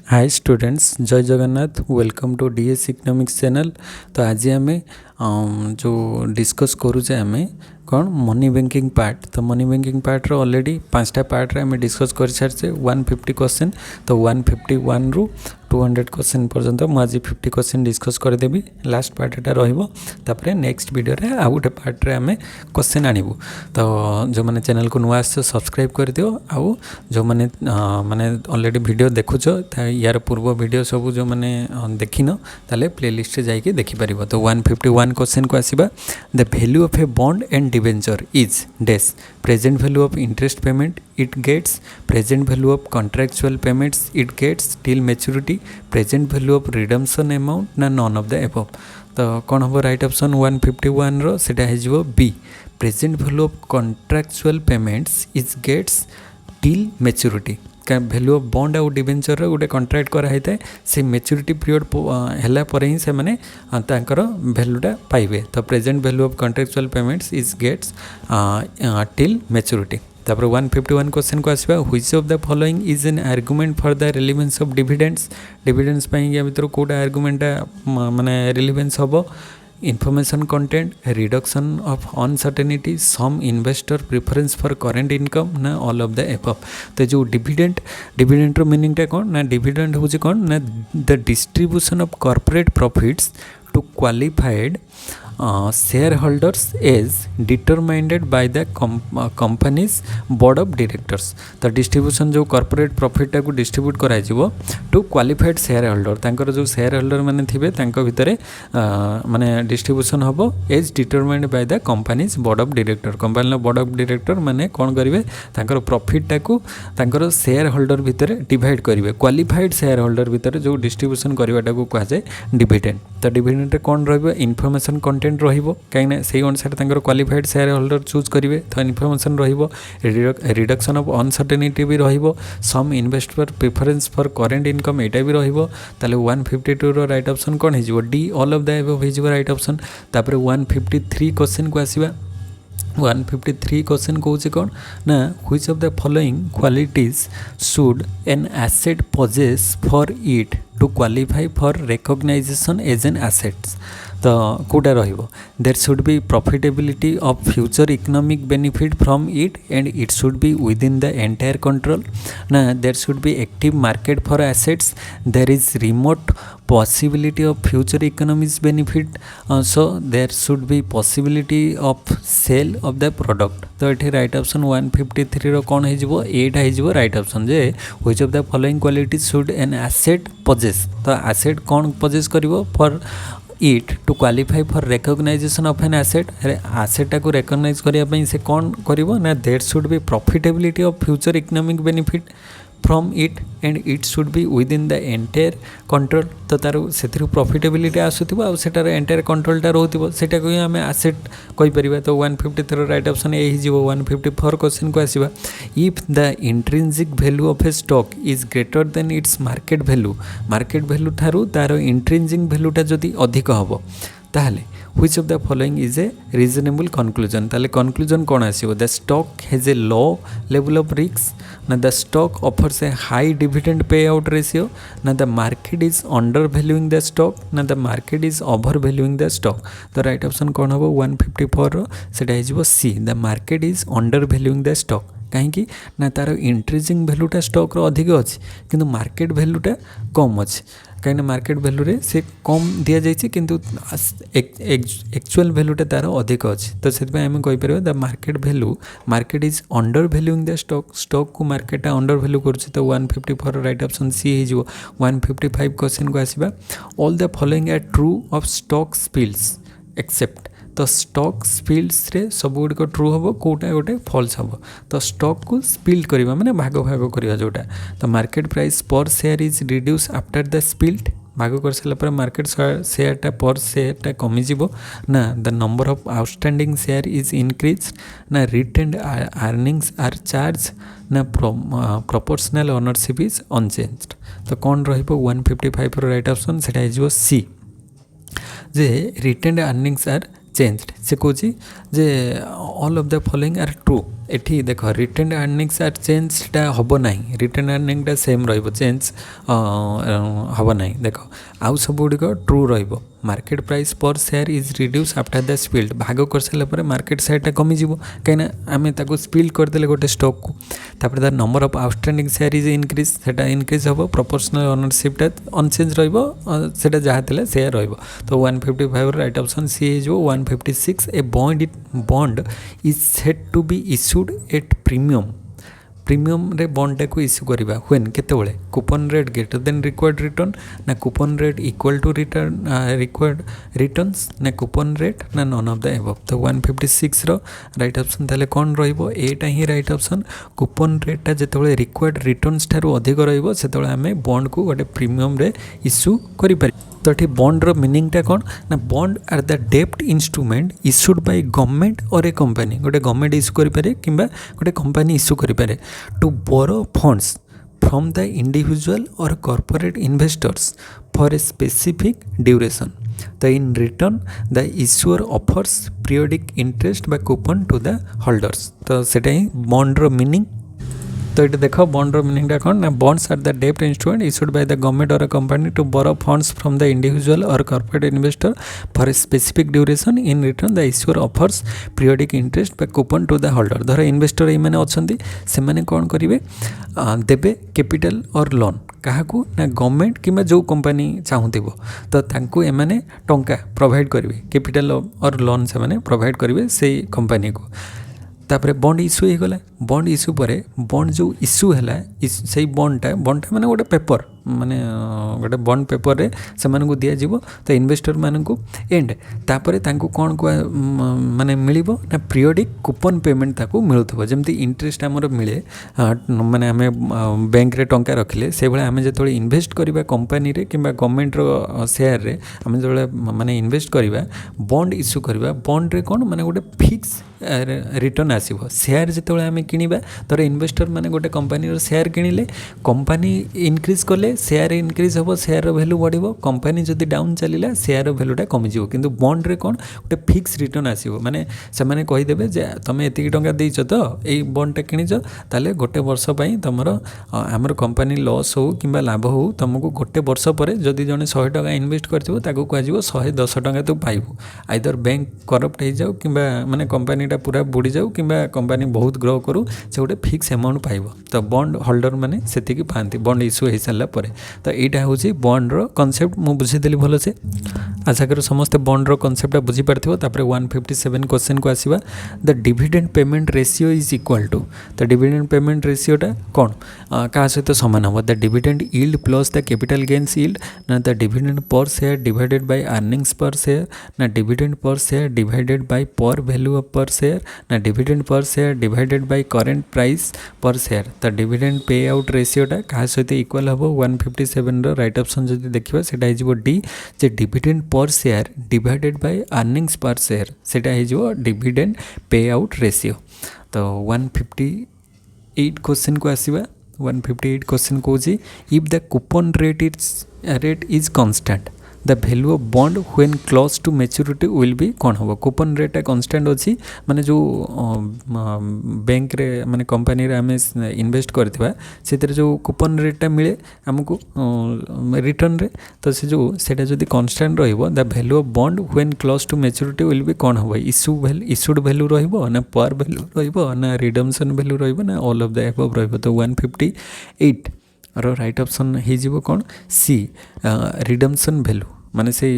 हाय students, जय Jagannath. Welcome to DS economics channel. तो आज आम जो डिस्कस करूचे आम कौन मनी बैंकिंग पार्ट। तो मनी बैंकिंग पार्ट रो ऑलरेडी 5टा पार्ट रे आम डिस्कस कर सारे 150 क्वेश्चन। तो 151 रु 200 क्वेश्चन पर्यंत मुझे 50 क्वेश्चन डिस्कस करदेवी। लास्ट पार्ट एटा रही नेक्स्ट वीडियो रे आउ गोटे पार्ट रे आम क्वेश्चन आणबू। तो जो मैंने चैनल को नुआ आस सब्सक्राइब कर दियो। आउ जो मैंने माने ऑलरेडी वीडियो देखुच यार पूर्व वीडियो सब जो मैंने देखिन ताले प्लेलिस्ट जाइए देखिपर। तो 151 क्वेश्चन को आसवा। The value of a bond and debenture is dash present value of interest payment it gets present value of contractual payments it gets till maturity present value of redemption amount ना none of the above. तो कौन हम right option 151 रो सेटा है be present value of contractual payments is gets till maturity. Value of bond आउ debenture गोटे contract कराई थाए से मैच्योरिटी पीरियड है ही से मैंने वैल्यूटा पाइबे। तो present value of contractual payments is gets till maturity. तापर 151 क्वेश्चन को आसवा। Which of the following is an argument for the relevance of dividends. Dividends या भर कौटा आर्गुमेंटा माने रिलेवेंस हम information content reduction of uncertainty some investor preference for current income ना all of the above। तो जो dividend रो meaning टा कौन ना डिविडेंड हूँ कौन ना the distribution of corporate profits to qualified share holders as डिटरमाइंडेड bye the companies board of directors. तो डिस्ट्रीब्यूशन जो कॉर्पोरेट प्रॉफिट को डिस्ट्रीब्यूट कराई टू क्वालिफाइड शेयर होल्डर तांकर जो शेयर होल्डर माने थिबे तांको भितरे माने डिस्ट्रीब्यूशन हबो as determined by the companies board of director. Company board of director माने कौन करेंगे तांकर प्रॉफिट टाकू तांकर शेयर होल्डर भितरे डिवाइड करेंगे। क्वालिफाइड शेयर होल्डर भितरे जो डिस्ट्रीब्यूशन करवाटा को कहा जाए डिविडेंड। तो डिविडेंड रे कौन रहिबो इनफॉरमेशन कंटेंट रहिबो कहीं से अनुसार तांकर क्वालिफाइड शेयर होल्डर चूज करेंगे। तो इनफॉरमेशन रहिबो रिडक्शन ऑफ अनसर्टेनिटी भी रहिबो सम investor preference for current income एटा भी रहिबो। ताले 152 रो राइट ऑप्शन कौन है D all of the above है राइट ऑप्शन। तापर 153 क्वेश्चन को आसीबा। 153 क्वेश्चन कौन कौन ना which of the following qualities should an asset possess for it to qualify for recognition as an assets. तो कौटा रहिबो there should be profitability of future economic benefit from it and it should be with in the entire control ना there should be active market for assets there is remote possibility of future economics benefit so there should be possibility of sale of the product। तो ये right option 153 रो कौन हो एटा हो right option J which of the following qualities should an asset possess. तो asset कौन possess करिवो for it to qualify for recognition of an asset. एसेटा को recognise करने से कौन करिवो ना there should be profitability of future economic benefit from it and it should be with in the entire control. तो तार से profitability आसुथिबो आ सेटार entire कंट्रोलटा रहउथिबो सेटा को आम एसेट कहि परिबा। तो 153 राइट ऑप्शन ए ही जीवो। 154 क्वेश्चन को आसीबा। If the intrinsic value of A stock is greater than its market value ठारू तार इंट्रिंसिक वैल्यूटा जदि अधिक हबो ताहले which of the following is a reasonable conclusion. ताले कनक्लूजन कौन आसीबो the stock has a low level of risk ना the stock offers a high dividend pay out ratio ना the market is under valuing the stock ना the market is over valuing the stock. तो right option कौन हम 154 रो सेटा है see the market is under valuing the stock. कहीं ना तार इंट्रेजिंग वैल्यूटा स्टॉक रो अधिक अच्छी किंतु मार्केट वैल्यूटा कम अच्छी कहीं मार्केट वैल्यू रे से कम दि जाइए किंतु एक्चुअल वैल्यूटा तार अधिक अच्छी। तो से आम कहीपर the market is under valuing the stock को मार्केटा अंडर वैल्यू कर। तो 154 राइट ऑप्शन सी हो। 155 क्वेश्चन को आसवा। All the following are true of stock spills accept. तो स्टॉक स्पिल्स रे सब गुड़िक ट्रू हम कौटा गोटे फॉल्स हम। तो स्टॉक को स्पिल्ड करवा माने भाग करवा जोटा। तो market price per share is reduce after the spilled भाग कर सारा मार्केट शेयरटा पर शेयरटा कमिज ना the number of outstanding share is increase ना रिटेन्ड अर्निंग्स आर चार्ज ना प्रोपोर्शनल ओनरशिप इज अनचेंज्ड। तो कौन रहिबो 155 राइट ऑप्शन सेटा है सी जे रिटेन्ड अर्निंग्स आर चेंज्ड। से कौन जे all of the following are true एठी देख रिटेन अर्निंग्स आर चेंजटा हम ना रिटेन अर्निंगटा सेम चेंज हम ना देख आउ सब गुड़िक true market price per share is reduce after the spilled भाग कर सारापर मार्केट शेयरटा कमिज कहीं आम स्पिल्ड करदे गोटे स्टॉक को तापर the number of outstanding share is increase सेटा इनक्रीज हम प्रोपोर्शनल ओनरशिपटा अनचेंज रहा जहाँ थे शेयर तो 155 राइट ऑप्शन सी हो 156 a bond is set to be issued at premium रे बॉन्डटा को इश्यू करवा when केतेबेले coupon rate greater than required return ना coupon rate equal to return required returns ना कूपन रेट ना नन ऑफ द एबव तो 156 रो right option ताले कौन रहिबो एटा ही right option coupon रेटटा जेतेबेले required returns ठारू अधिक रहिबो सेतेबेले आमे बॉन्ड को गोटे प्रीमियम रे इश्यू करि पारि तो ये बॉन्डर मीनिंगटा कौन ना बॉन्ड आर द डेप्ट instrument issued by government or a company गोटे गवर्नमेंट इश्यू करें कि गोटे कंपनी इश्यू करें to borrow funds from the individual or corporate investors for a specific duration तो in return the issuer offers periodic interest by coupon to the holders तो सेटा ही बॉन्डर meaning तो ये देख बॉन्डर मीनिंगटा कौन ना बॉन्ड्स आर द डेप्ट instrument issued by the government or a company to borrow funds from the individual or corporate investor for a specific duration in return the issuer offers periodic interest by coupon to the holder धर investor ये अच्छा से कौन करेंगे देवे capital और loan क्या ना गवर्नमेंट कि जो कंपनी चाहूब तो तांको एमाने टंका प्रोवाइड करेंगे कैपिटल और लोन से प्रोवाइड करेंगे से कंपनी को तापर बॉन्ड इश्यू होगला बॉन्ड इश्यू पर बॉन्ड जो इश्यू है से बॉन्डटा माने गोटे पेपर माने गोटे बॉन्ड पेपर रे से दिज्व तो इन्वेस्टर मानक एंड तापर तांको कौन को माने मिलिबो ना पीरियडिक कूपन पेमेंट ताको मिलुथबो जेमती इंटरेस्ट हमर मिले माने आमे बैंक रे टंका रखिले से भले आमे जेतोले इन्वेस्ट करबा कंपनी रे किबा गवर्नमेंट रो शेयर रे आमे जेतोले माने इन्वेस्ट करबा बॉन्ड इश्यू करबा बॉन्ड रे कौन माने गोटे फिक्स रिटर्न आसीबो शेयर जेतोले आमे किनिबा तर इन्वेस्टर माने गोटे कंपनी रो शेयर किनिले कंपनी इनक्रीज कले शेयर इनक्रीज हम शेयर भैल्यू बढ़ो कंपनी जदि डाउन चलला शेयर भैल्यूटा कमिज किंतु बॉन्ड रे कौन गोटे फिक्स रिटर्न आसो माने से माने कहीदेवे जे तुम एतिक टंका देइछ तो यही बॉन्डटा किनिछ ताले गोटे वर्ष पई तुमर आमर कंपनी लॉस हो किंबा लाभ हो तुमको गोटे वर्ष पर जदि जने 100 टका इन्वेस्ट करथिबो ताको कहजिवो 110 टका तू पाइबो आइदर बैंक करप्ट हो जाऊ किंबा माने कंपनीटा पूरा बुड़ी जाऊ किंबा कंपनी बहुत ग्रो करू से गोटे फिक्स अमाउंट पाइबो तो बॉन्ड होल्डर माने सेतिकी पांती बॉन्ड इश्यू हो सारा पर तो यहाँ हूँ बॉन्डर कनसेप्ट मुझे बुझीदेली भल से आशा कर समस्ते बॉन्डर कनसेप्टा बुझीपार 157 क्वेश्चन को आसवा the dividend payment ratio is equal to तो डिविडेंड पेमेंट रेशियोटा कौन क्या सहित सामान हम the dividend yield plus the capital gains yield ना the dividend per share divided by earnings per share ना dividend per share divided by par value of per share ना dividend per share divided by current price per share तो dividend pay out रेशियोटा क्या सहित equal हम 157 रो right option जदि देखिबा सेटा हिजबो डी जे dividend per share divided by earnings per share सेटा हिजबो डिविडेंड पे आउट रेशियो तो 158 क्वेश्चन को आसीबा 158 क्वेश्चन को जी if the coupon rate is constant the value of bond when close to maturity will be कौन हम कूपन रेटा कांस्टेंट अच्छी माने जो बैंक रे माने कंपनी रे आमे इन्वेस्ट करथिबा सेतिर जो कूपन रेटा मिले हमको रिटर्न रे तो से जो सेटा जदी कांस्टेंट रहइबो the value of bond when close to maturity will be कौन हम इश्यूड वैल्यू रहइबो ना पर वैल्यू रहइबो ना रिडम्पशन वैल्यू रहइबो ना ऑल ऑफ द अबव रहइबो तो 158 रो राइट ऑप्शन हो कौन सी रिडम्पशन वैल्यू माने से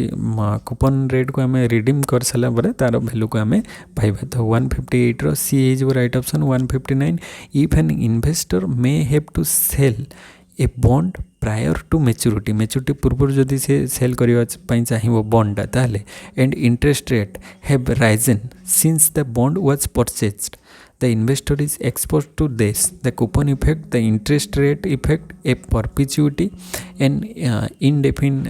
कूपन रेट को आम रिडीम कर सारा पर तार वैल्यू को आम पाइबा तो 158 रो सी हो right option 159 if an investor may have to sell a bond prior to maturity पूर्व जदि से सेल करने चाहिए बॉन्डटा ताले and interest rate have risen since the bond was purchased the investor is exposed to this the coupon effect the interest rate effect a perpetuity and indefinite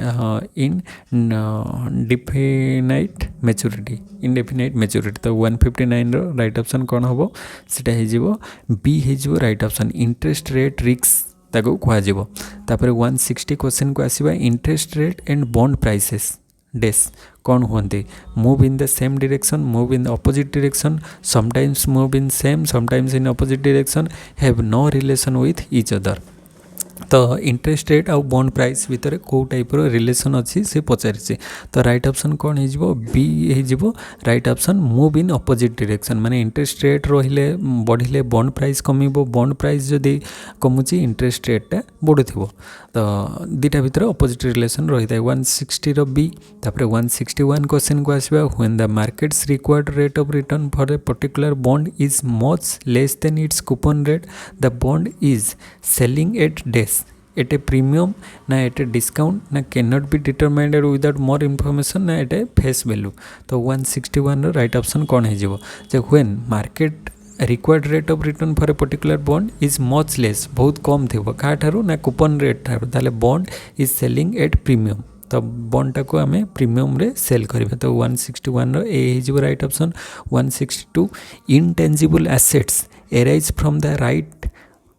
maturity तो 159 रो right option कौन हम सेटा हो B हो right option interest rate risk ताको कहुब तापर 160 question को आसवा interest rate and bond prices dash कौन हुए move in the same direction move in the opposite direction sometimes move in same sometimes in opposite direction have no relation with each other तो interest rate आउ bond price भितर कौ type relation अच्छी से पचारि तो right option कौन हो B हो right option move in opposite direction माने इंटरेस्ट रेट रहिले बढ़िले बॉन्ड प्राइस कमिबो बॉन्ड प्राइस जदि कमुची इंटरेस्ट रेटा बढ़ुथिबो तो दुटा भितर अपोजिट रिलेशन रही है 160 बी तापर 161 क्वेश्चन को आसवा when the markets required rate of return for a particular bond is much less than its coupon rate the bond is selling at dash at a premium ना at a discount ना can not be determined without more information ना at a face value तो 161 right option कौन हो when market required rate of return for a particular bond is much less बहुत कम थी क्या ठारू ना कूपन रेट ठारू ताले bond is selling at premium तो बॉन्डटा को आम प्रीमियम रे सेल करिबा तो 161 रो ए हो right option 162 intangible assets arise from the right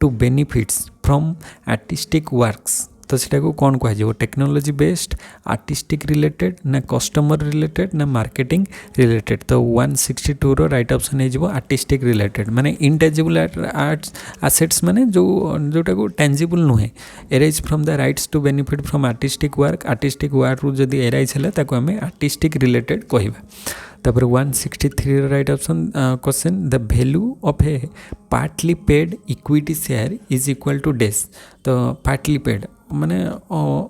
to benefits from artistic works तो सेटा को कौन कह टेक्नोलॉजी बेस्ड आर्टिस्टिक रिलेटेड ना कस्टमर रिलेटेड ना मार्केटिंग रिलेटेड तो 162 रो राइट ऑप्शन हो आर्टिस्टिक रिलेटेड माने इनटेंजिबल आर्ट्स एसेट्स माने जोटा को टेंजिबल नुहे arise from the rights to benefit from artistic work रु जदि एराइज है ताको आम आर्टिस्टिक रिलेटेड कहवा तापर 163 right option question the value of a partly paid equity share is equal two days तो पार्टली पेड माने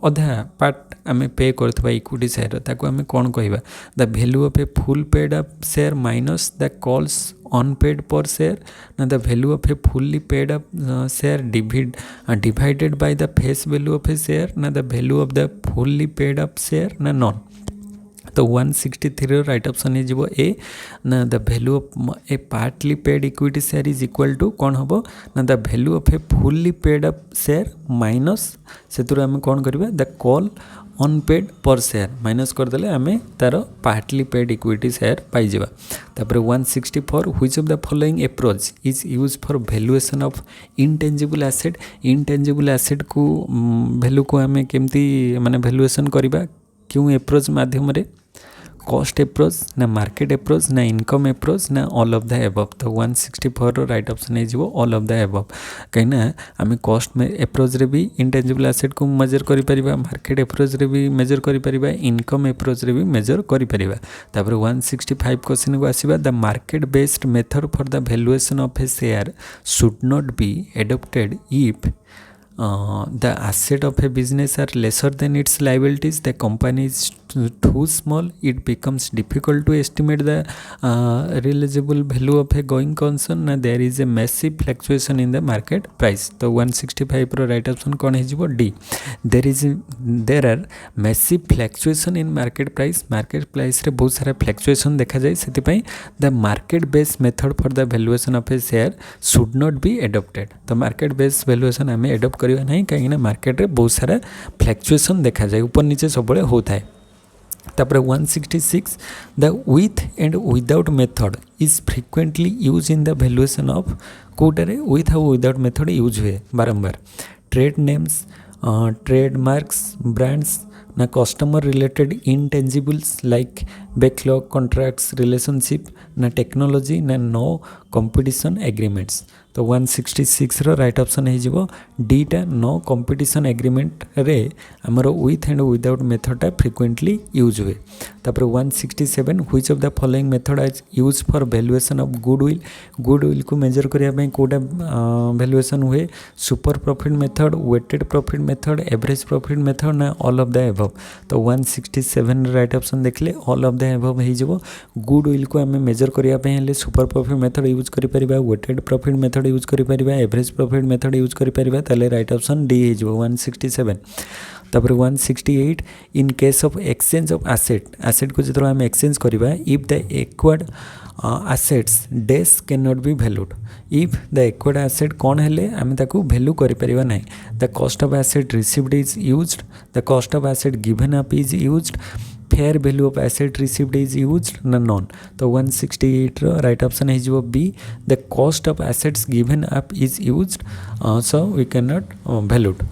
अधा पार्ट आम पे करथबा इक्विटी शेयर ताको आम कौन कहवा the value of a full paid up share minus the calls unpaid per share ना the value of a fully paid up share divided by the face value of a share ना the value of the fully paid up share ना none तो 163 right option हो A ना the value of a partly paid equity share is equal to कौन हम ना the value of a fully paid up share minus से आम कौन करवा the call unpaid per share minus करदे आम तार पार्टली पेड इक्विटी शेयर पाइबा तापर 164 which of the following approach is use for valuation of intangible asset को वैल्यू को आम केमती माने वैल्यूएशन करवा क्यों अप्रोच माध्यम रे कॉस्ट अप्रोच ना मार्केट अप्रोच ना इनकम अप्रोच ना ऑल ऑफ द एबव तो 164 रो राइट ऑप्शन हो ऑल ऑफ द एबव कहीं आम कॉस्ट में अप्रोच रे भी इंटेंजिबल एसेट को मेजर करि परिबा मार्केट अप्रोच रे भी मेजर करि परिबा इनकम अप्रोच रे भी मेजर करि परिबा तापर 165 क्वेश्चन को आसीबा the market based method for the valuation of a share should not be adopted if the asset of a business are lesser than its liabilities the company is too small it becomes difficult to estimate the realizable value of a going concern na there is a massive fluctuation in the market price तो 165 रो right option कौन हो D there are massive fluctuation in market price रे बहुत सारा fluctuation देखा जाए से the market based method for the valuation of a share should not be adopted तो market based valuation आम adopt करवा नहीं कहीं मार्केट रे बहुत सारा फ्लैक्चुएसन देखा जाए ऊपर नीचे सब होता है तापर 166 the with and without method is frequently use in the valuation of कोटारे with or without method use हुए बारंबार ट्रेड नेम्स ट्रेडमार्क्स ब्रांड्स ना customer related intangibles like backlog contracts relationship ना टेक्नोलॉजी ना नो कंपटीशन एग्रीमेंट्स तो 166 रो right option हो डीटा no competition agreement रे आमर विथ एंड विदाउट मेथडटा फ्रिक्वेंटली यूज हुए तापर 167 which of the following method is use for valuation of goodwill को मेजर करने कोटा वैल्यूएशन हुए super profit method weighted profit method average profit method ना ऑल ऑफ द एबव तो 167 right option देखले ऑल ऑफ द एबव हो goodwill को आम मेजर करने सुपर प्रॉफिट मेथड यूज कर वेटेड प्रॉफिट मेथड यूज करि परिबा एवरेज प्रॉफिट मेथड यूज करि परिबा ताले राइट ऑप्शन डी हो 167 तापर 168 in case of exchange of asset को जो आम एक्सचेंज करवा if the acquired assets days can not be valued if the acquired asset कौन हेले आम ताकू वैल्यू करि परिबा नहीं the cost of asset received is used the cost of asset given up is used fair value of asset received is used ना none तो 168 रो right option हो be the cost of assets given up is used so we can not valued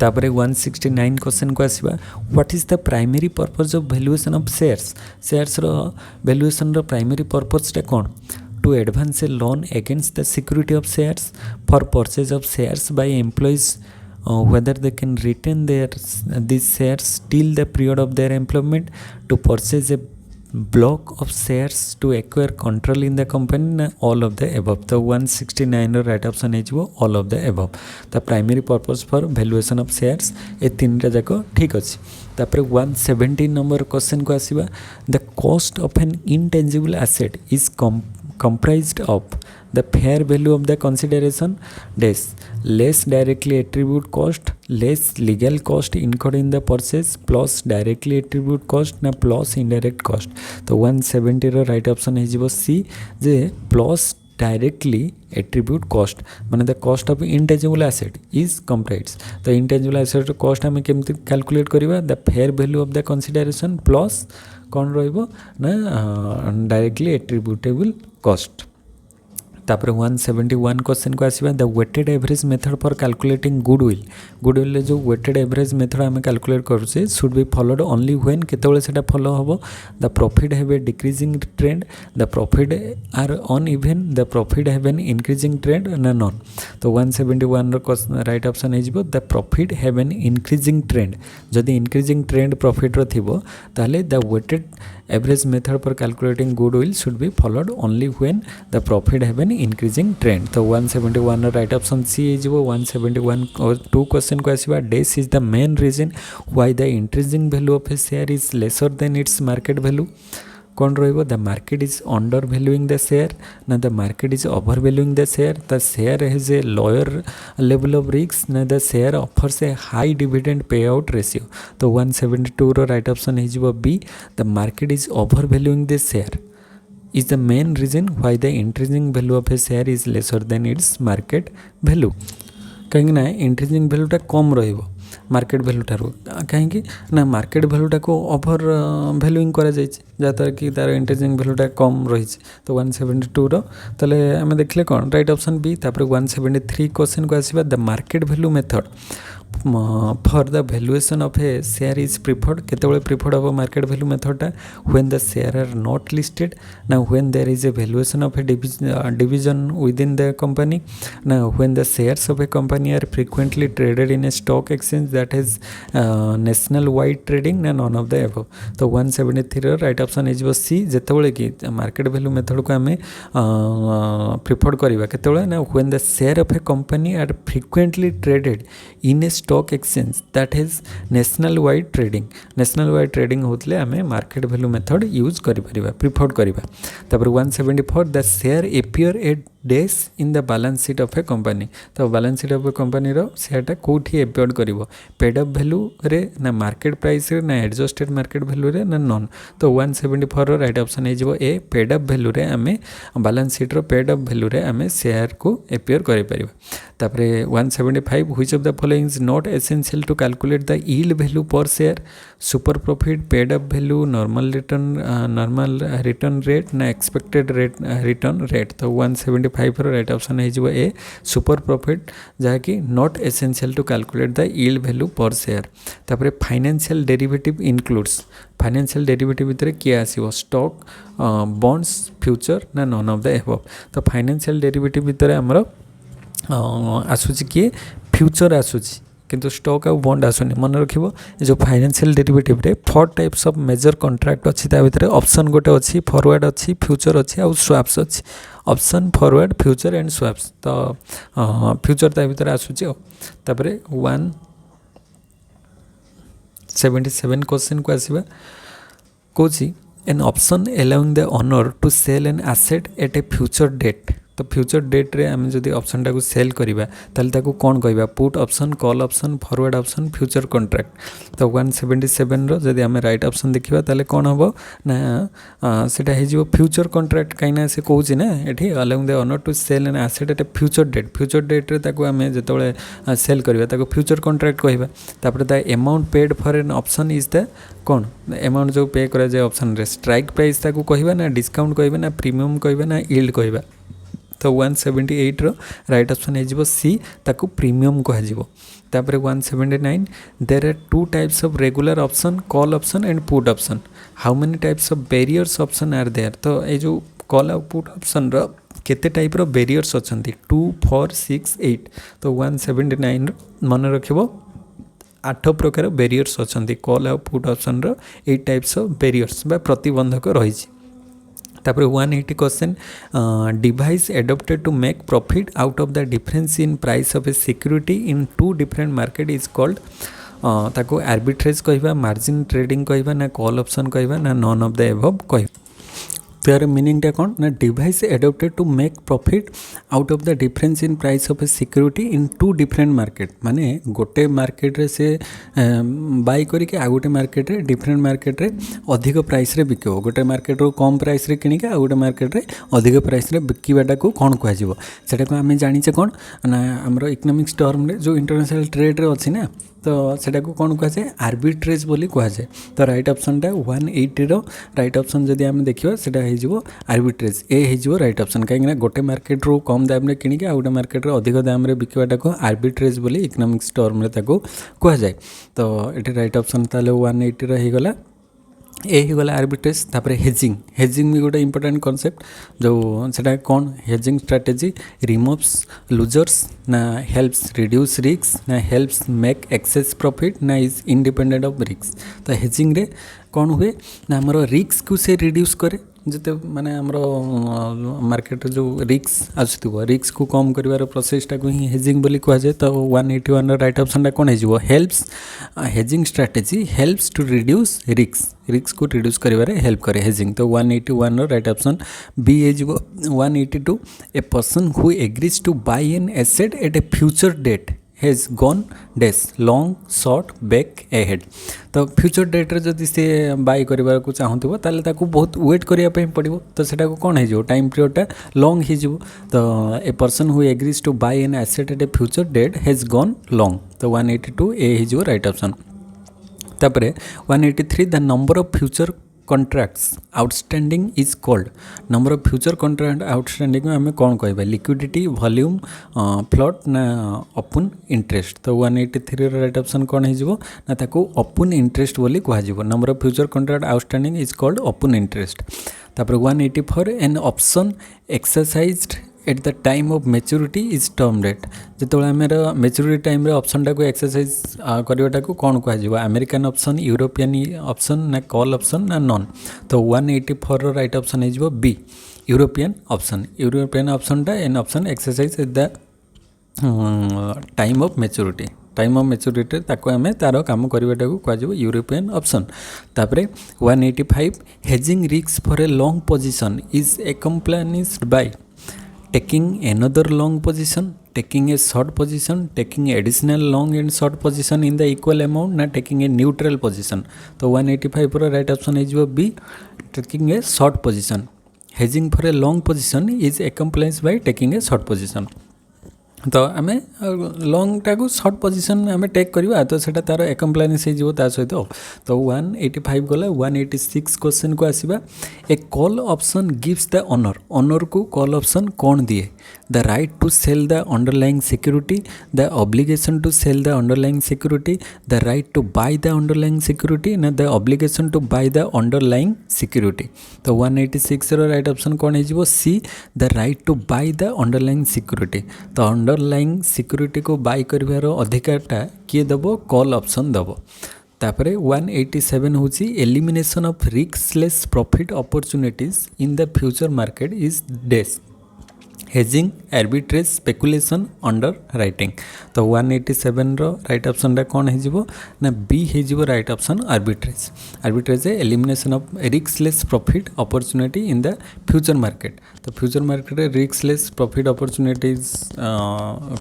तापर 169 question को आसवा what is the primary purpose of valuation of shares रो valuation रो primary purpose टा कौन to advance a loan against the security of shares for purchase of shares by employees whether they can retain these shares till the period of their employment to purchase a block of shares to acquire control in the company all of the above. तो 169 right option है all of the above. the primary purpose for valuation of shares ए तीन टा जाक ठीक अच्छे. तापर 170 number question को आसवा the cost of an intangible asset is comprised of the fair value of the consideration dash less directly attribute cost less legal cost incurred in the purchase plus directly attribute cost ना plus indirect cost. तो 170 रो right option है सी जे plus directly attribute cost माने the cost of intangible asset is comprise. तो intangible asset cost आम केमती calculate करवा the fair value of the consideration plus कौन रहिबो ना डायरेक्टली एट्रिब्यूटेबल कॉस्ट. तापर 171 क्वेश्चन को आसवा the weighted average method for calculating goodwill जो वेटेड एवरेज मेथड आम कैलकुलेट करुचे should be followed only when केतबेले सेटा फॉलो हबो the profit have a decreasing trend the profit are on even the profit have an increasing trend ना none. तो 171 रो right option है the profit have an increasing trend. जदि increasing trend profit रो थिबो ताले the weighted average method for calculating goodwill should be followed only when the profit have an increasing trend. तो 171 right option सी है 171 और 2 question को आसवा dash is the main reason why the increasing value of a share is lesser than its market value. कौन रहिबो the market is under valuing the share ना the market is over valuing the share has a lower level of risk ना the share offers a high dividend pay out ratio. तो 172 रो right option है B the market is over valuing the share is the main reason why the increasing value of a share is lesser than its market value. कहीं ना increasing वैल्यूटा कम रहिबो market value ठारू कहीं ना market वैल्यूटा को over valuing करा जाय जहाँद्वारा कि तार इंक्रीजिंग वैल्यूटा कम रही. तो 172 रो ताले आम देखले कौन राइट ऑप्शन बी. तापर 173 क्वेश्चन को आसवा the market value method for the valuation of a share is preferred केतबेले प्रिफर्ड हम मार्केट वैल्यू मेथडटा when the share are not listed ना when there is a valuation of a division within the company ना when the shares of a company are frequently traded in a stock exchange that has national wide trading ना none of the above. तो 173 right option है सी जेतेबेले कि market value method को आम preferred करवा केतबेले ना when the share of a company are frequently traded in a stock exchange that has national wide trading होतले आमे मार्केट वैल्यू मेथड यूज करि परिबा प्रिफर्ड करिबा. तापर 174 the share appear at dash in the balance sheet of a company. तो balance sheet of a company रो शेयरटा कोठी appear करिवो पेड अप वैल्यू रे ना मार्केट प्राइस रे ना एडजस्टेड मार्केट वैल्यू रे ना नॉन. तो 174 रो राइट ऑप्शन है ए पेड अप वैल्यू रे आमे बैलेंस शीट रो पेड अप वैल्यू रे आमे शेयर को एपियर करि परिबा. तापर 175 which of the following is not essential to calculate the yield value per share super profit paid up value normal return rate ना एक्सपेक्टेड रेट रिटर्न रेट. तो 175 रो right option है ए सुपर प्रॉफिट जहाँकि not essential to calculate the yield value per share. तापर financial derivative includes financial derivative भितर किए आसो stock bonds future ना नॉन ऑफ द एबव. तो फाइनेंशियल डेरिवेटिव भितर आमर आसूची किए फ्यूचर आसूची किंतु स्टॉक आउ बॉन्ड आसुनी. मन रखिबो जो फाइनेंशियल डेरिवेटिव रे 4 टाइप्स ऑफ मेजर कॉन्ट्रैक्ट अच्छी ता भितर ऑप्शन गोटे अच्छी फॉरवर्ड अच्छी फ्यूचर अच्छी आउ स्वैप्स अच्छी. Option forward future and swaps. तो फ्यूचर ता भितर आसूची. तापर 177 क्वेश्चन को आसीबा कोची an option allowing the owner to sell an asset at a future date. तो फ्यूचर डेट रे आम जदि ऑप्शन टाको सेल करवा ताले ताको कौन कहबा put option call option forward option future contract. तो 177 रो जदि आम राइट ऑप्शन देखिबा ताले कौन हबो ना सेटा हे जिवो फ्यूचर कॉन्ट्रैक्ट काइना से कहूची ना एठी allowing the owner to sell an asset at a future date रे ताको आम जतबेले सेल करवा ताको फ्यूचर कॉन्ट्रैक्ट कहबा. तापर the amount paid for an option is the कौन अमाउंट जो पे करा जाय ऑप्शन रे स्ट्राइक प्राइस ताको कहबा ना डिस्काउंट कहबा ना प्रीमियम कहबा ना यील्ड कहबा. तो 178 राइट ऑप्शन हो सी ताकू प्रीमियम कह तापर 179 there are two types of regular option call option and put option how many types of barriers option are there तो ये जो कॉल और पुट ऑप्शन रो केते टाइप रो बैरियर्स अच्छी 2 4 6 8 तो 179 मन रखिबो 8 प्रकार बैरियर्स अच्छी कॉल और पुट ऑप्शन रो 8 टाइप्स ऑफ बैरियर्स बा प्रतिबंधक रही तापर 180 question device adopted to make profit out of the difference in price of a security in two different market is called ताको आर्बिट्रेज कहवा मार्जिन ट्रेडिंग कहवा ना कॉल ऑप्शन कहवा ना नॉन ऑफ द एबव कहवा तो यार मीनिंगटा कौन ना device adopted to make profit out of the difference in price of a security in two different market माने गोटे मार्केट रे से बाय करके आ गोटे मार्केट रे डिफरेंट मार्केट रे अधिक प्राइस रे बिकिबो गोटे मार्केट रो कम प्राइस रे किनिके आ गोटे मार्केट रे अधिक प्राइस रे बिकिबाटा को कोन कहै जिवो सेटा को हमें जानिचे कोन ना हमरो इकोनॉमिक्स टर्म रे जो इंटरनेशनल ट्रेड रे अछि ना तो सेटा को कौन कह जाए आर्बिट्रेज बोली कह जाए तो राइट ऑप्शनटा 180 रो राइट ऑप्शन जदि आम देखिबा सेटा हे जिवो आर्बिट्रेज ए हे जिवो राइट ऑप्शन कहीं गोटे मार्केट रो कम दाम रे किनिके आ गोटे मार्केट रो अधिक दाम रे बिकिबाटा को आर्बिट्रेज बोली इकोनॉमिक्स टर्म रे ताको कह जाए तो एटी राइट ऑप्शन ताले 180 रो हे गला ए ही गला आर्बिट्रेज तापर हेजिंग हेजिंग भी गोटे इंपोर्टेंट कॉन्सेप्ट जो सेटा कौन हेजिंग स्ट्रैटेजी रिमूव्स लूजर्स ना हेल्प्स रिड्यूस रिस्क ना हेल्प्स मेक एक्सेस प्रॉफिट ना इज इंडिपेंडेंट ऑफ रिस्क तो हेजिंग रे कौन हुए ना हमरो रिस्क को से रिड्यूस करे जिते माने हमरो मार्केट जो रिस्क आसुथिबो रिस्क को कम करिवार प्रोसेसटा को ही हेजिंग बोली कह जाए तो 181 राइट ऑप्शनटा कौन हो helps hedging strategy helps to reduce risk को रिड्यूस करिवारे हेल्प करे हेजिंग तो 181 राइट ऑप्शन बी हो 182 a person who agrees to buy an asset at a future date has gone डेस लॉन्ग शॉर्ट बैक एहेड तो future date रे जदि से बाय करिवार को चाहूथिबो ताले ताको बहुत वेट करिया पे पड़िबो तो सेटा को कोन हे जो टाइम पीरियडटा लॉन्ग हे जो तो a person who agrees to buy an asset at a future date has gone long तो 182 a hedge right option तापरे 183 the number of future contracts outstanding is called number of future contract outstanding में आम कौन कह liquidity volume float ना open interest तो 183 right option कौन हो ना ताको ओपन इंटरेस्ट बोली कह number of future contract outstanding is called open interest तापर 184 an option exercised at the time of maturity is term date जो आम मैच्योरिटी टाइम ऑप्शन टाक एक्सरसाइज करवाटा को कौन कह अमेरिकन ऑप्शन यूरोपियन ऑप्शन ना कॉल ऑप्शन ना नॉन तो 184 राइट ऑप्शन हो बी यूरोपियन ऑप्शनटा an option exercise at the time of maturity ताको आम तार काम करवाटा को कह यूरोपियन ऑप्शन तापरे 185 hedging risk for a long position is accomplished by taking another long position, taking a short position, taking additional long and short position in the equal amount ना taking a neutral position तो 185 पर right option है B taking a short position hedging for a long position is accomplished by taking a short position तो आम long टाक shirt position आम take करवा तो सेटा तार एकम्प्लाइनेस हो सहित तो 185 गला 186 क्वेश्चन को आसवा a call option gives the owner को कॉल ऑप्शन कौन दिए the right to sell the underlying security the obligation to sell the underlying security the right to buy the underlying security ना the obligation to buy the underlying security तो 186 right option कौन हो C the right to buy the underlying security तो underlying security को buy कर अधिकारटा किए दबो कॉल ऑप्शन दबो तापरे 187 हूँ elimination of riskless profit opportunities in the future market is dash hedging arbitrage speculation underwriting तो 187 राइट ऑप्शन कौन हो ना बी हो right option arbitrage elimination of riskless profit opportunity in the future market तो future market रे riskless profit opportunities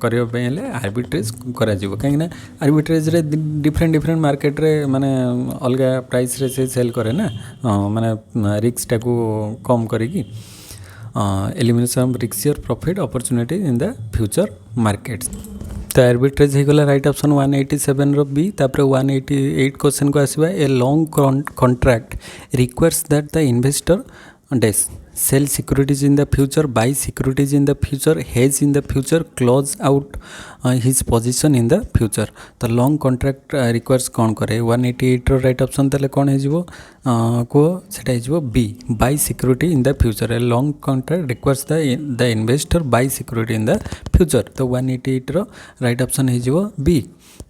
करने arbitrage करा कहीं आर्बिट्रेज रे डिफरेंट मार्केट रे माने अलग प्राइस रे से सेल करे ना माने रिस्क टाको कम करी elimination of riskier profit opportunity in the future markets तो आर्बिट्रेज हो गला राइट ऑप्शन 187 रो बी तापर 188 क्वेश्चन को आसवा a long contract requires that the investor dash sell securities in the future, buy securities in the future, hedge in the future, close out his position in the future. तो long contract requires कौन करे 188 रो right option ताले कौन है जीवो को सेटा है जीवो B buy security in the future. A long contract requires the investor buy security in the future. तो 188 रो राइट ऑप्शन है जीवो बी.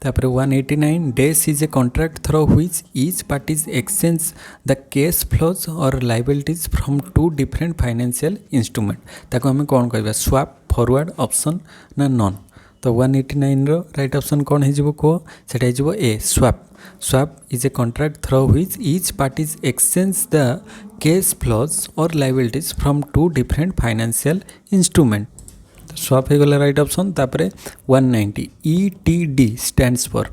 तापर 189 days is a contract through which each parties exchange the cash flows or liabilities from two different financial instrument. ताको हमें कौन कहबा swap, forward option ना non. तो 189 रो राइट ऑप्शन कौन है जीवो को सेटा है जीवो ए swap. Swap is a contract through which each parties exchange the cash flows or liabilities from two different financial instrument. Swap हो गला राइट ऑप्शन. तापरे 190 ETD stands for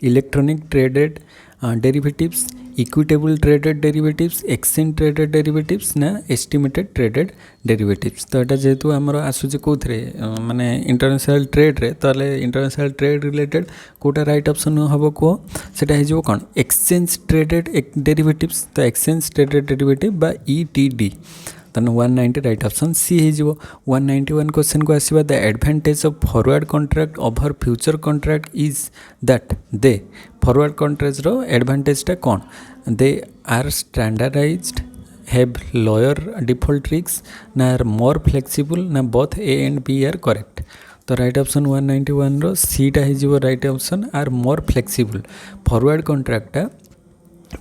electronic traded derivatives, equitable traded derivatives, exchange traded derivatives ना estimated traded derivatives. तो यहाँ जेहेतु आमर आसूँ कौन माने इंटरनेशनल ट्रेड रे तो international trade related quota right option हम कह से कौन एक्सचेंज ट्रेडेड डेरिवेटिव्स. तो एक्सचेंज ट्रेडेड डेरिवेटिव बा ETD. then 190 right option C हो. 191 क्वेश्चन को आसवा the advantage of forward contract over future contract is that they forward contract रो एडवांटेज कौन they are standardised have lower default risk ना are more flexible ना both A and B are correct. तो right option 191 रो सीटा हो right option are more flexible. Forward कॉन्ट्रैक्टा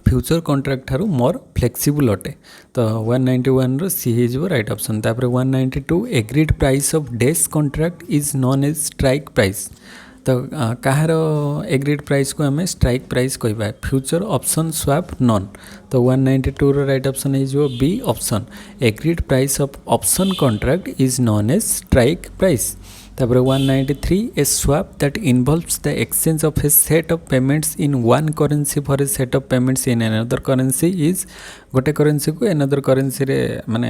future contract ठारू मोर फ्लेक्सिबल अटे. तो 191 रो सी हो राइट ऑप्शन. तापर 192 agreed price of dash contract is known as strike price. तो कहार एग्रीड प्राइस को आम स्ट्राइक प्राइस कहबा फ्यूचर ऑप्शन स्वैप नॉन. तो 192 रो राइट ऑप्शन हो B option agreed price of option contract is known as strike price. तापर 193 a swap that involves the exchange of a set of payments in one currency for a set of payments in another currency is गोटे currency को another currency रे माने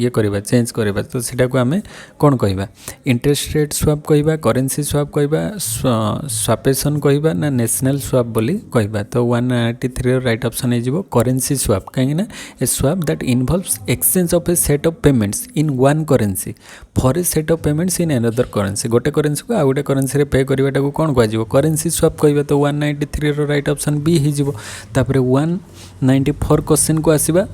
ये करबा change करबा. तो सेटा को आमे कोन कहबा इंटरेस्ट रेट स्वैप कहबा, करेन्सी स्वैप कहबा, स्वैपेशन कहबा ना नेशनल स्वैप बोली कहबा. तो 193 राइट ऑप्शन हो करेन्सी स्वैप. कहीं ना a swap that involves exchange of a set of payments in one currency for a set of payments in another currency. गोटे करेन्सी को आ गोटे करेन्सी रे पे करबाटा को कोन कहजिवो करेन्सी स्वैप कहबा. तो 193 रो राइट ऑप्शन बी हिजिवो. तापर 194 क्वेश्चन को आसीबा.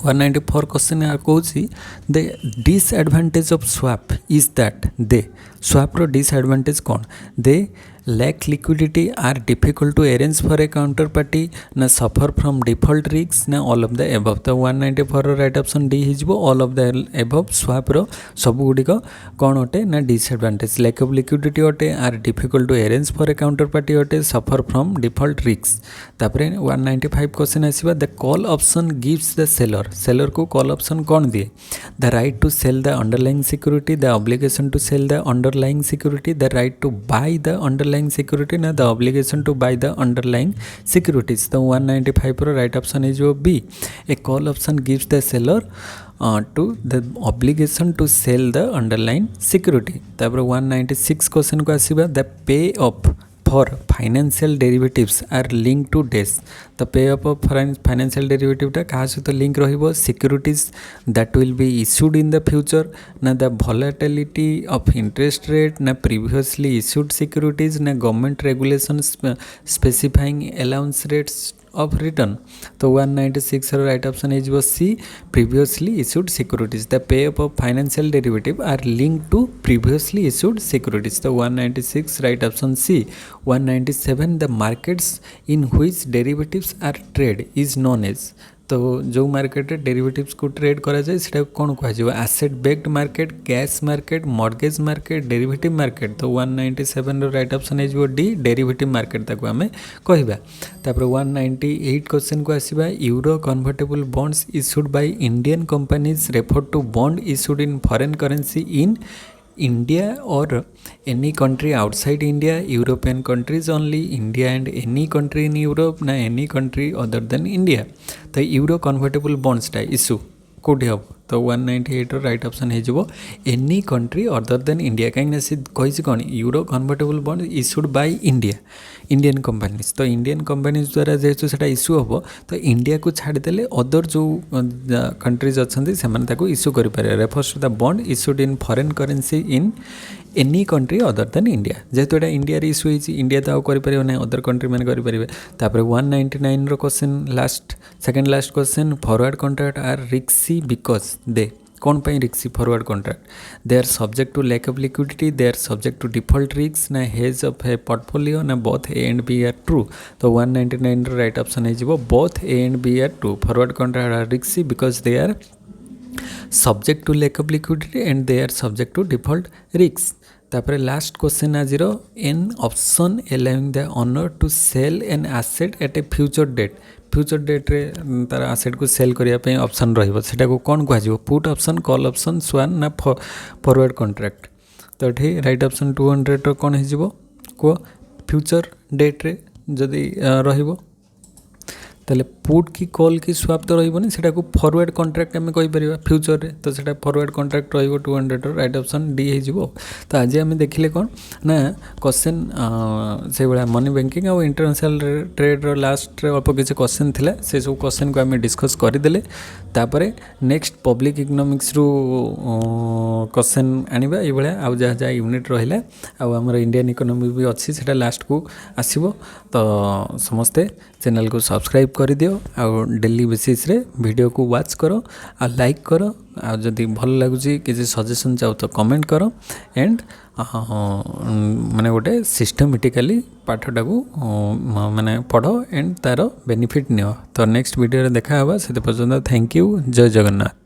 194 क्वेश्चन कहूँ the disadvantage of swap is that they swap रो डिसएडवांटेज कौन they lack liquidity are difficult to arrange for a counter party ना सफर फ्रॉम डिफॉल्ट रिस्क ना ऑल ऑफ द एबव. तो 194 रो राइट ऑप्शन डी हो all of the above. Swap रो सब गुड़िक कौन अटे ना डिसएडवांटेज लैक ऑफ लिक्विडिटी अटे are difficult to arrange for a counter party अटे सफर फ्रॉम डिफॉल्ट रिस्क. तापर 195 क्वेश्चन आसवा the call option gives the seller को कॉल ऑप्शन कौन दिए the right to sell the underlying security, the obligation to sell the underlying security, the right to buy the underlying security ना the obligation to buy the underlying securities. तो 195 pro right option is B. A call option gives the seller to the obligation to sell the underlying security. तापर 196 question को आसीबा the pay off for financial derivatives are linked to dash. the pay up of financial derivative टा कहा सहित link रहिबो securities that will be issued in the future ना the volatility of interest rate ना previously issued securities ना government regulations specifying allowance rates of return. तो 196 right option is C previously issued securities. The pay up of financial derivative are link to previously issued securities. तो 196 right option C. 197 the markets in which derivatives are trade is known as. तो जो market derivatives को trade करा जाए सेटा कौन कह asset backed market, cash market, mortgage market, derivative market. तो 197 रो राइट ऑप्शन हो डी डेरिवेटिव मार्केट ताको आमे कहबा. तापर 198 क्वेश्चन को आसीबा euro convertible bonds issued by Indian companies refer to bond issued in foreign currency in India or any country outside India, European countries only, India and any country in Europe ना any country other than India. तो euro convertible bonds टा issue कौटी हम तो 198 right option हो any country other than India कहीं सी कही कौन euro convertible bond issued by India Indian companies तो इंडियन कंपनीज द्वारा जेहेतु से इश्यू हम तो इंडिया को छाड़देले अदर जो कंट्रीज अच्छा से इश्यू करें refers to the bond issued in foreign currency in any country other than India जेहेतु यहाँ इंडिया इश्यू होती इंडिया तो आगे ना अदर कंट्री मैंने करेंगे तापर 199 question last second last question forward contract are रिक्सी बिकज दे कौन पाई रिक्सी forward contract they are subject to lack of liquidity they are subject to default risk ना हेज ऑफ ए पोर्टफोलियो ना both A and B are true तो 199 right option हो both A and B are true forward contract are रिक्सी because they are subject to lack of liquidity and they are subject to default risks तापर last question आज an option allowing the owner to sell an asset at a future date future डेट्रे तार asset को sell करने option रहा कौन कह put option call option swap ना फॉरवर्ड कॉन्ट्रैक्ट तो ये राइट ऑप्शन 200 कौन हो कह फ्यूचर डेट्रे जदि ताले पुट की कॉल की स्वाप तो रही से फॉरवर्ड कॉन्ट्रैक्ट आम कहीपर फ्यूचर रे तो से फॉरवर्ड कॉन्ट्रैक्ट रो 200 राइट ऑप्शन डी हो तो आज आम देखिले कौन ना क्वेश्चन से भाया मनी बैंकिंग और इंटरनेशनल ट्रेड्र लास्ट अल्प किसी क्वेश्चन थिला से सब क्वेश्चन को आम डिस्कस करदेले तापर नेक्स्ट पब्लिक इकोनॉमिक्स रु क्वेश्चन आनिबा ये भाया आउ जहाँ जहाँ यूनिट रहा आमर इंडियन इकोनॉमी भी अच्छी से लास्ट को आसो तो समस्ते चैनल को सब्सक्राइब कर दियो आ डेली बेसिस रे वीडियो को वॉच करो आ लाइक करो आ जदि भल लगुच किसी सजेशन चाहो तो कमेंट करो एंड माने गोटे सिस्टमेटिकली पाठटा को माने पढ़ो एंड तार बेनिफिट नियो तो नेक्स्ट वीडियो रे देखा हवा से पर्यंत थैंक यू जय जगन्नाथ।